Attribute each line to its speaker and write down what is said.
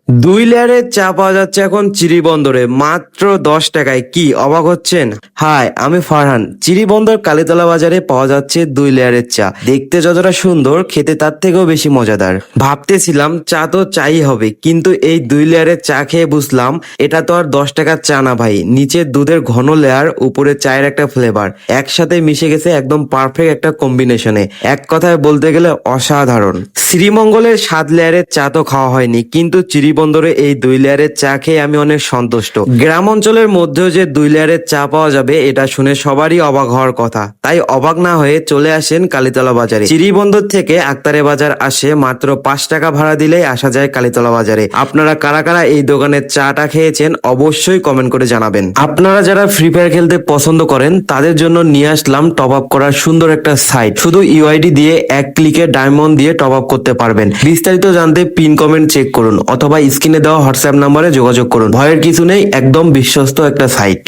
Speaker 1: দুই লেয়ারের চা পাওয়া যাচ্ছে এখন চিরিবন্দরে মাত্র 10 টাকায়। কি অবাক হচ্ছেন? হাই, আমি ফারহান। চিরিবন্দর কালীতলা বাজারে পাওয়া যাচ্ছে 2 লেয়ারের চা। দেখতে যতটা সুন্দর, খেতে তার থেকেও বেশি মজাদার। ভাবতেছিলাম চা তো চাই হবে, কিন্তু এই 2 লেয়ারের চা খেয়ে বুঝলাম এটা তো আর 10 টাকার চা না ভাই। নিচে দুধের ঘন লেয়ার, উপরে চায়ের একটা ফ্লেভার, একসাথে মিশে গেছে একদম পারফেক্ট একটা কম্বিনেশনে। এক কথায় বলতে গেলে অসাধারণ। শ্রীমঙ্গলের 7 লেয়ারের চা তো খাওয়া হয়নি, কিন্তু চিরিবন্দরে এই 2 লেয়ারের চা খেয়ে আমি অনেক সন্তুষ্ট। গ্রাম অঞ্চলের মধ্যেও যে 2 লেয়ারের চা পাওয়া যাবে এটা শুনে সবারই অবাক হওয়ার কথা। তাই অবাক না হয়ে চলে আসেন কালীতলা বাজারে। চিরিবন্দর থেকে আক্তারে বাজার আসে মাত্র 5 টাকা ভাড়া দিলেই আসা যায় কালীতলা বাজারে। আপনারা কারা কারা এই দোকানের চাটা খেয়েছেন অবশ্যই কমেন্ট করে জানাবেন। আপনারা যারা ফ্রি ফায়ার খেলতে পছন্দ করেন তাদের জন্য নিয়ে আসলাম টপ আপ করার সুন্দর একটা সাইট। শুধু ইউআইডি দিয়ে 1 ক্লিকে ডায়মন্ড দিয়ে টপ আপ করতে পারবেন। বিস্তারিত জানতে পিন কমেন্ট চেক করুন অথবা স্ক্রিনে দেওয়া হোয়াটসঅ্যাপ নাম্বারে যোগাযোগ করুন। ভয়ের কিছু নেই, একদম বিশ্বস্ত একটা সাইট।